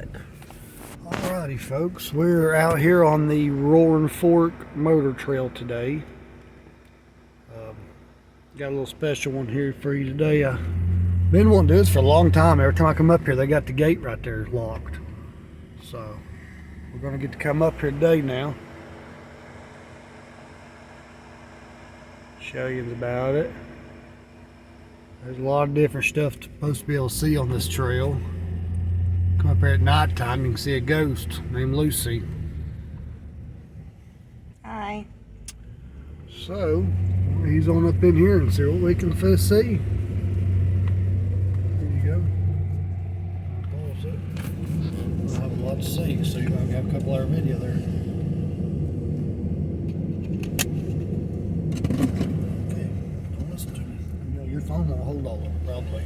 good. Alrighty folks, we're out here on the Roaring Fork Motor Trail today. Got a little special one here for you today. I've been wanting to do this for a long time. Every time I come up here, they got the gate right there locked. So we're going to get to come up here today now. Show you about it. There's a lot of different stuff supposed to be able to see on this trail. Come up here at night time, you can see a ghost named Lucy. Hi. So, he's on up in here and see what we can first see. There you go. Pause it. I'll have a lot to see, so you're going to have a couple hour video there. Okay, don't listen to me. You know, your phone won't hold all of it, probably.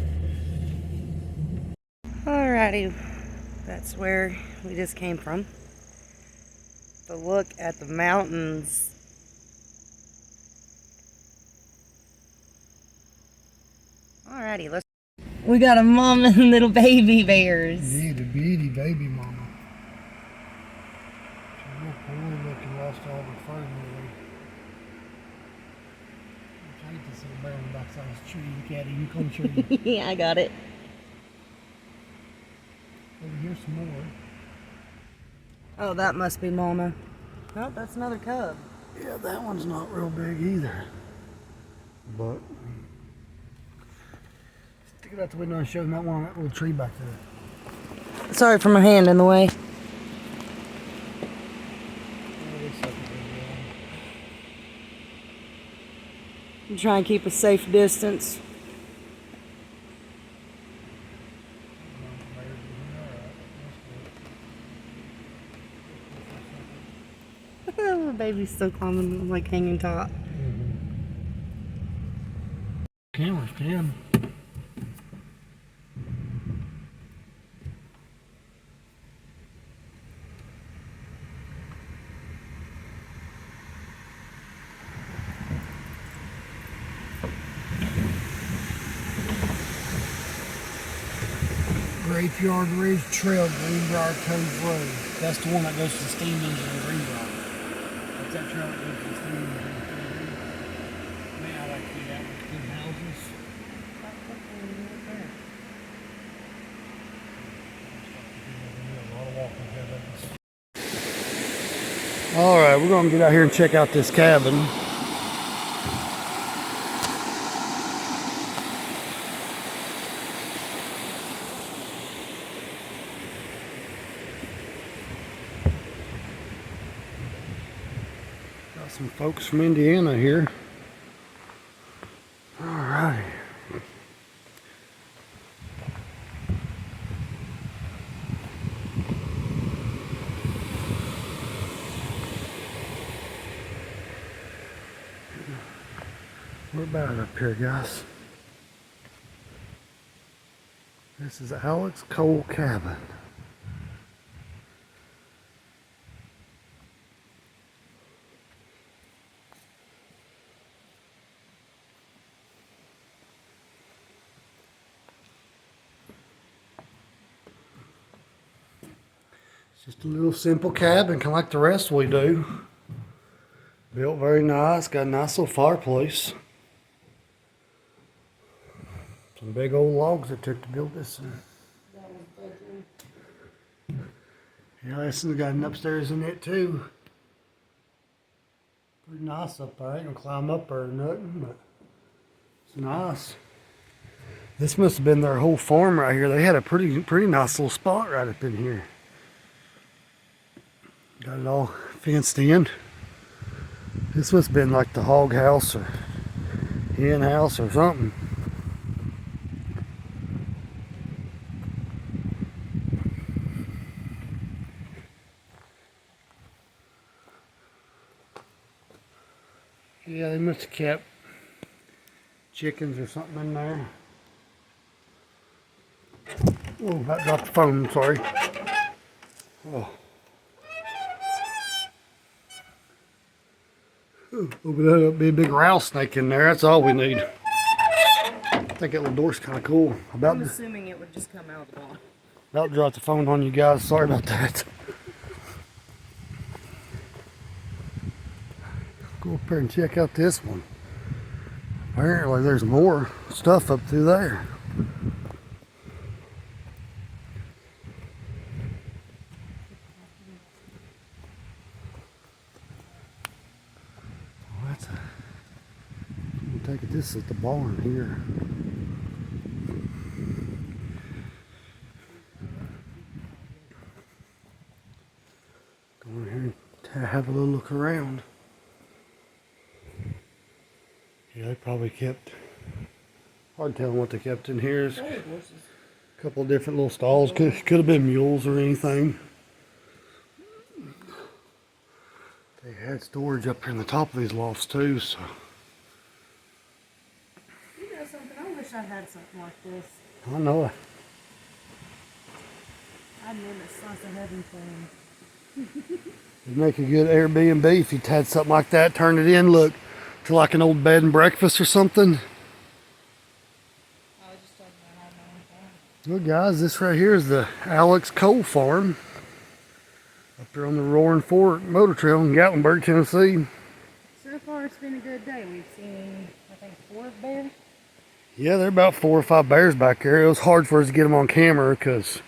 Alrighty, that's where we just came from. To look at the mountains. Alrighty, let's. We got a mom and little baby bears. Yeah, the beauty baby mama. She's real poor looking, lost all her fur nearly. I hate this little bear on the backside of this tree. You can't even come tree. Yeah, I got it. Over here's some more. Oh, that must be mama. Oh, that's another cub. Yeah, that one's not real big either. But stick it out the window and show them that one on that little tree back there. Sorry for my hand in the way. I'm trying to keep a safe distance. The baby's still climbing, like hanging top. Camera's 10. Graveyard Ridge Trail, Greenbrier Cove Road. That's the one that goes to the steam engine in Greenbrier. That's that trail that goes to the steam engine in Greenbrier. Man, I like to do that with good houses. Alright, we're going to get out here and check out this cabin. Got some folks from Indiana here. Alright. We're about up here, guys. This is Alex Cole Cabin. It's just a little simple cabin, kind of like the rest we do. Built very nice, got a nice little fireplace. Some big old logs it took to build this thing. Yeah, this one's got an upstairs in it too. Pretty nice up there. I ain't gonna climb up there or nothing, but it's nice. This must have been their whole farm right here. They had a pretty nice little spot right up in here. Got it all fenced in. This must have been like the hog house or hen house or something. Yeah, they must have kept chickens or something in there. Oh, that dropped the phone, sorry. Oh. Open that up, be a big rattlesnake in there. That's all we need. I think that little door's kind of cool. I'm assuming it would just come out of the wall. About to drop the phone on you guys. Sorry about that. Go up there and check out this one. Apparently there's more stuff up through there. Well, that's a, I'm gonna take it. This is the barn here. Go in here and have a little look around. Yeah, they probably kept, hard telling what they kept in here. There's a couple of different little stalls. Could have been mules or anything. They had storage up here in the top of these lofts too, so. You know something? I wish I had something like this. I know it. I'd name it Slice of Heaven thing. It'd make a good Airbnb if you had something like that, turn it in, look, to like an old bed and breakfast or something. I was just talking about having my own farm. Well, guys, this right here is the Alex Coal Farm. Up there on the Roaring Fork Motor Trail in Gatlinburg, Tennessee. So far, it's been a good day. We've seen, I think, 4 bears. Yeah, there are about 4 or 5 bears back there. It was hard for us to get them on camera because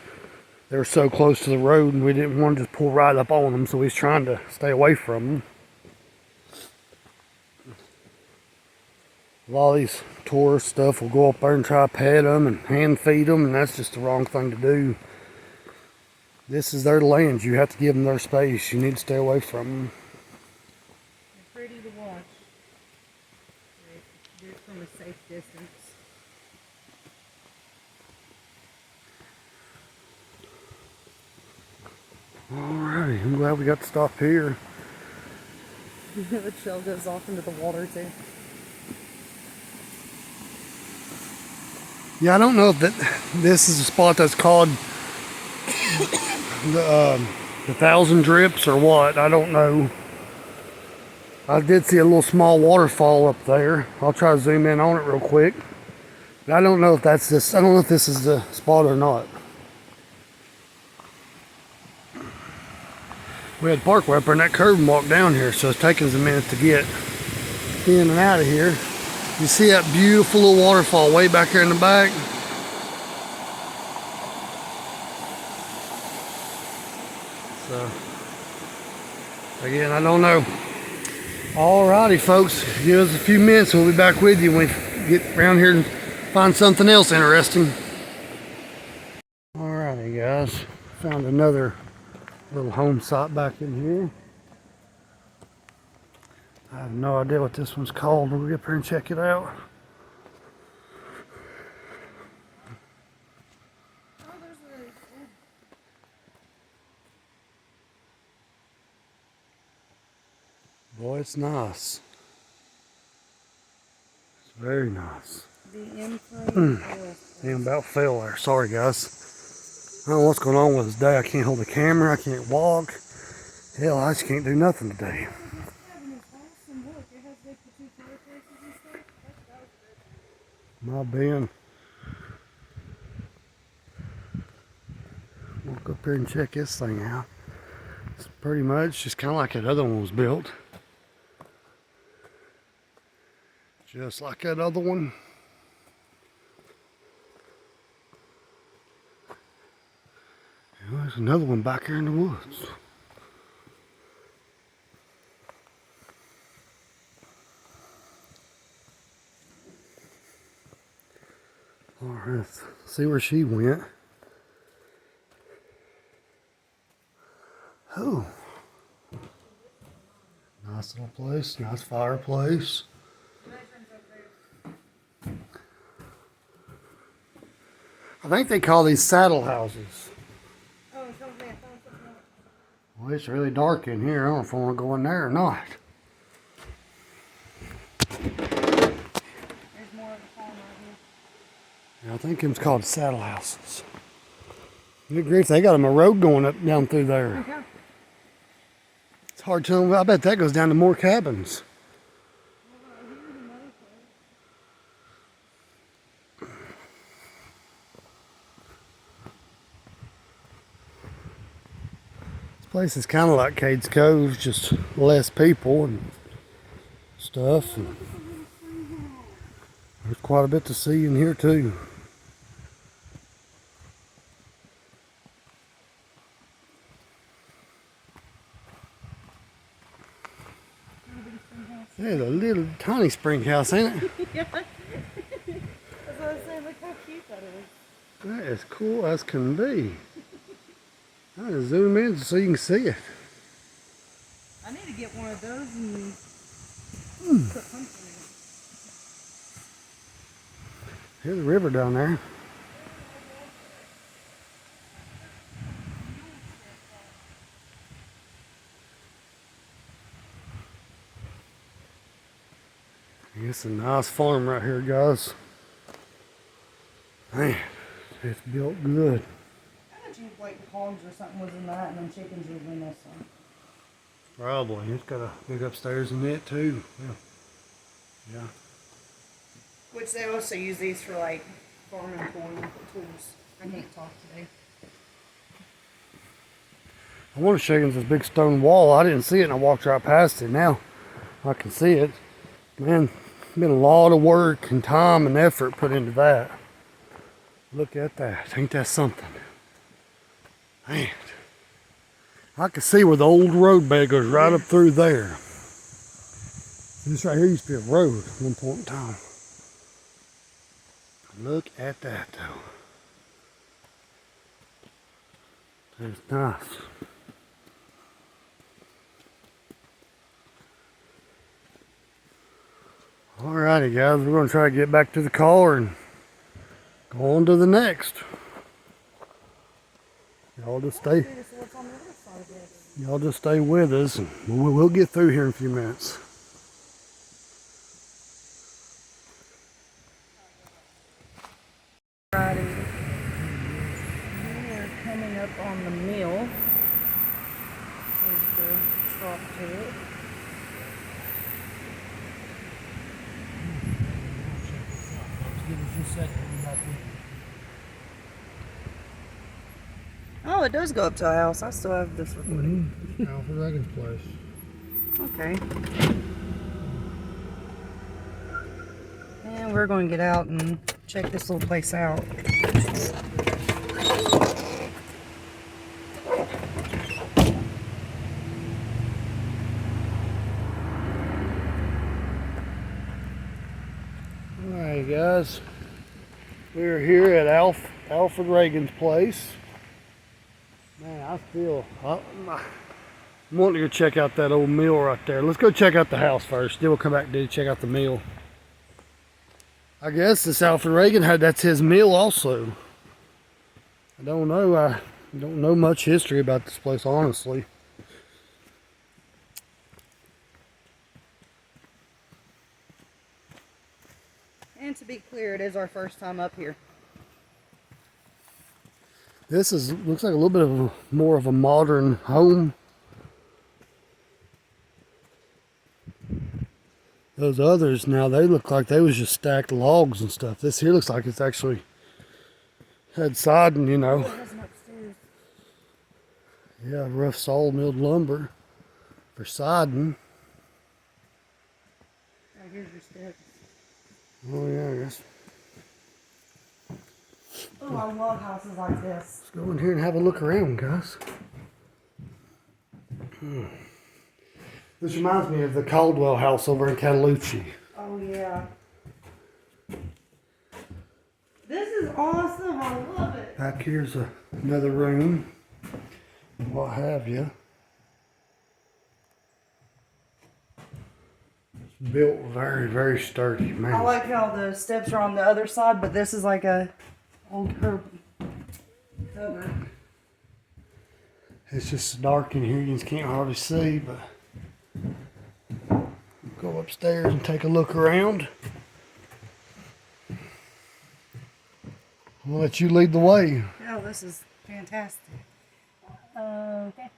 they were so close to the road and we didn't want to just pull right up on them, so we was trying to stay away from them. A lot of these tourist stuff will go up there and try to pet them and hand feed them, and that's just the wrong thing to do. This is their land. You have to give them their space. You need to stay away from them. They're pretty to watch. Do it from a safe distance. Alrighty, I'm glad we got to stop here. The trail goes off into the water too. Yeah, I don't know if this is a spot that's called the 1,000 Drips or what. I don't know. I did see a little small waterfall up there. I'll try to zoom in on it real quick. But I don't know if that's this. I don't know if this is the spot or not. We had parkway up there in that curve and walk down here, so it's taking us a minute to get in and out of here. You see that beautiful little waterfall way back here in the back? So, again, I don't know. Alrighty, folks, give us a few minutes and we'll be back with you when we get around here and find something else interesting. Alrighty, guys, found another little home site back in here. I have no idea what this one's called. We'll get up here and check it out. Boy, it's nice. It's very nice. The infrared. Damn, about fell there. Sorry, guys. I don't know what's going on with this day. I can't hold the camera. I can't walk. Hell, I just can't do nothing today. My bin. Walk up here and check this thing out. It's pretty much just kind of like that other one was built. Just like that other one. And there's another one back here in the woods. Alright, let's see where she went. Oh. Nice little place, nice fireplace. I think they call these saddle houses. Well, it's really dark in here. I don't know if I want to go in there or not. There's more of a farm right here. Yeah, I think it's called saddle houses. Good grief, they got them a road going up down through there. Okay. It's hard to tell. I bet that goes down to more cabins. Place is kind of like Cades Cove, just less people and stuff. And there's quite a bit to see in here too. There's a little tiny spring house, ain't it? Yeah. That's what I was saying. Look how cute that is. That is cool as can be. I'm gonna zoom in so you can see it. I need to get one of those and put pumpkin in. There's a river down there. It's a nice farm right here, guys. Man, it's built good. I bet you like hogs or something was in that, and then chickens was in this one. Probably. It's got a big upstairs in it too. Yeah. Which they also use these for like farming tools. I can't talk today. I want to show you this big stone wall. I didn't see it and I walked right past it. Now I can see it. Man, been a lot of work and time and effort put into that. Look at that. Ain't that something? Man. I can see where the old road bed goes right up through there. This right here used to be a road at one point in time. Look at that though. That's nice. Alrighty guys, we're going to try to get back to the car and go on to the next. Y'all just stay with us and we'll get through here in a few minutes. Alrighty. We are coming up on the mill. There's the trough to it. Oh, it does go up to a house. I still have this recording. Alfred Reagan's place. Okay. And we're going to get out and check this little place out. Alright guys, we're here at Alfred Reagan's place. Man, I'm wanting to go check out that old mill right there. Let's go check out the house first, then we'll come back and check out the mill. I guess this Alfred Reagan that's his mill also. I don't know. I don't know much history about this place, honestly. And to be clear, it is our first time up here. This looks like a little bit of more of a modern home. Those others now, they look like they was just stacked logs and stuff. This here looks like it's actually had siding, you know. Yeah, rough saw milled lumber for siding. Oh, here's your steps. Oh yeah, I guess. Oh, I love houses like this. Let's go in here and have a look around, guys. This reminds me of the Caldwell house over in Cataloochee. Oh yeah. This is awesome. I love it. Back here's another room. What have you. It's built very, very sturdy, man. I like how the steps are on the other side, but this is like a old herb cover. It's just dark in here. You just can't hardly see, but go upstairs and take a look around. I'll let you lead the way. Oh, this is fantastic. Okay.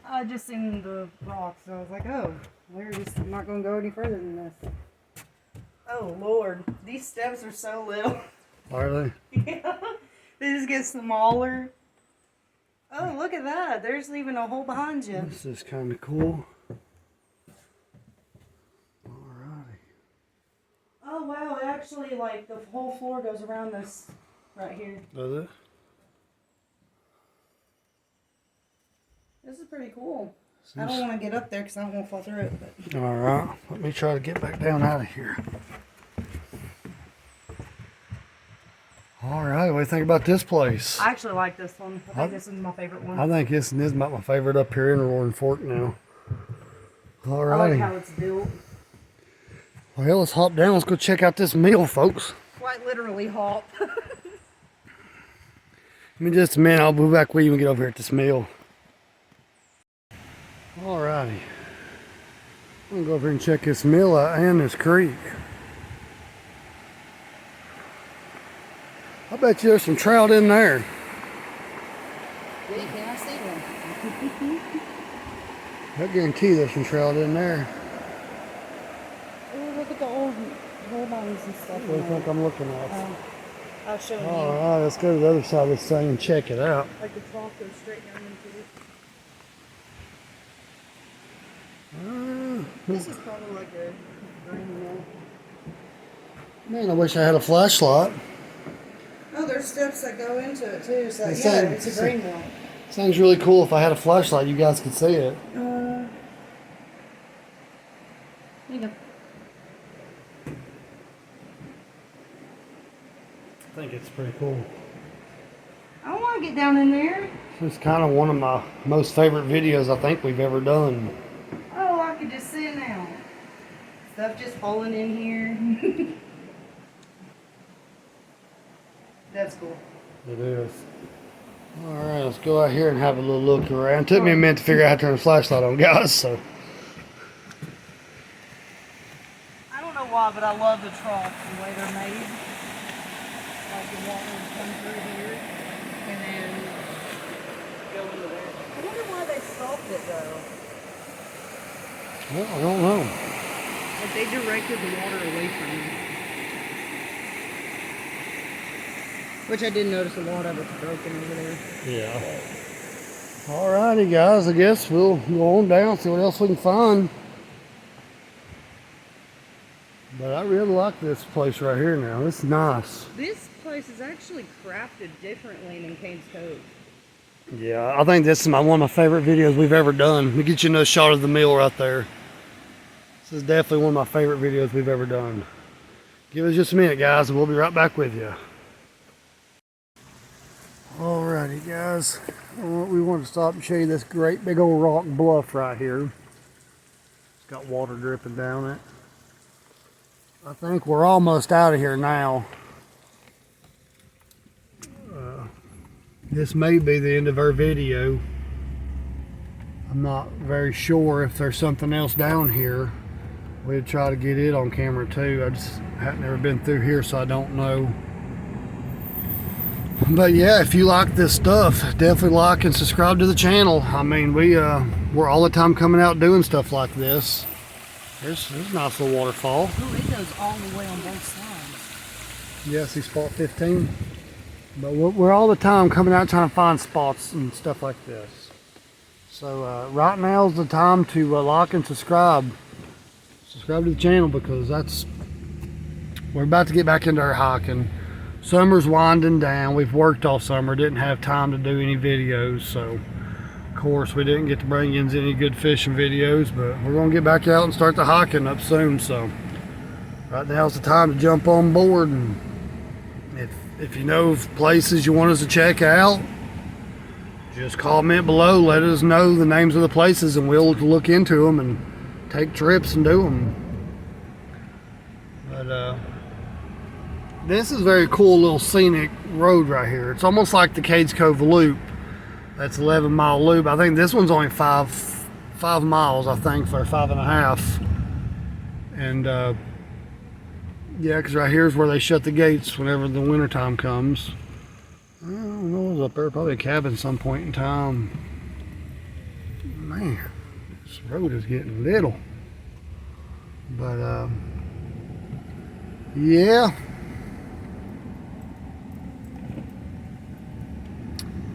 I just seen the rocks, so I was like, oh, I'm not going to go any further than this. Oh, Lord. These steps are so little. Are they? Yeah. They just get smaller. Oh, look at that. There's even a hole behind you. This is kind of cool. Alrighty. Oh, wow. Actually, like, the whole floor goes around this right here. Does it? This is pretty cool. I don't want to get up there because I don't want to fall through it. But. Alright. Let me try to get back down out of here. Alright, what do you think about this place? I actually like this one. I think this is my favorite one. I think this is about my favorite up here in Roaring Fork now. Alrighty. I like how it's built. Well, let's hop down. Let's go check out this mill, folks. Quite literally hop. Give me just a minute. I'll be back with you and get over here at this mill. Alrighty. I'm going to go over here and check this mill out and this creek. I bet you there's some trout in there. Yeah, can I see one? I guarantee there's some trout in there. Oh, look at the old turbines and stuff. What do you think I'm looking at? I'll show you. Alright, let's go to the other side of this thing and check it out. Like the trough goes straight down into it. This is probably like a grain mill. Man, I wish I had a flashlight. Oh, there's steps that go into it too. So It's yeah, like- it's a grain mill. Sounds really cool. If I had a flashlight, you guys could see it. Here you go. I think it's pretty cool. I want to get down in there. It's kind of one of my most favorite videos I think we've ever done. Oh, I could just sit now. Stuff just falling in here. That's cool. It is. Alright, let's go out here and have a little look around. It took me a minute to figure out how to turn the flashlight on, guys, so. I don't know why, but I love the troughs, the way they're made. Like the water would come through here and then go into there. I wonder why they stopped it though. Well, I don't know. Like they directed the water away from you. Which I did notice a lot of it's broken over there. Yeah. Alrighty, guys, I guess we'll go on down, see what else we can find. But I really like this place right here now. It's nice. This place is actually crafted differently than Kane's Cove. Yeah, I think this is one of my favorite videos we've ever done. Let me get you another shot of the mill right there. This is definitely one of my favorite videos we've ever done. Give us just a minute, guys, and we'll be right back with you. Alrighty, guys. We want to stop and show you this great big old rock bluff right here. It's got water dripping down it. I think we're almost out of here now. This may be the end of our video. I'm not very sure if there's something else down here. We'd try to get it on camera too. I just have never been through here, so I don't know. But yeah, if you like this stuff, definitely like and subscribe to the channel. I mean, we're all the time coming out doing stuff like this. There's a nice little waterfall. Oh, it goes all the way on both sides. Yeah, see spot 15. But we're all the time coming out trying to find spots and stuff like this. So right now is the time to like and subscribe. Subscribe to the channel because we're about to get back into our hiking. Summer's winding down. We've worked all summer, didn't have time to do any videos, so of course we didn't get to bring in any good fishing videos, but we're gonna get back out and start the hiking up soon. So right now's the time to jump on board, and if you know of places you want us to check out, just comment below, let us know the names of the places, and we'll look into them and take trips and do them. But this is a very cool little scenic road right here. It's almost like the Cades Cove Loop. That's 11-mile loop. I think this one's only five miles, I think, for 5.5. And yeah, because right here is where they shut the gates whenever the winter time comes. I don't know what's up there. Probably a cabin some point in time. Man, this road is getting little. But yeah.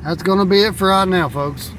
That's going to be it for right now, folks.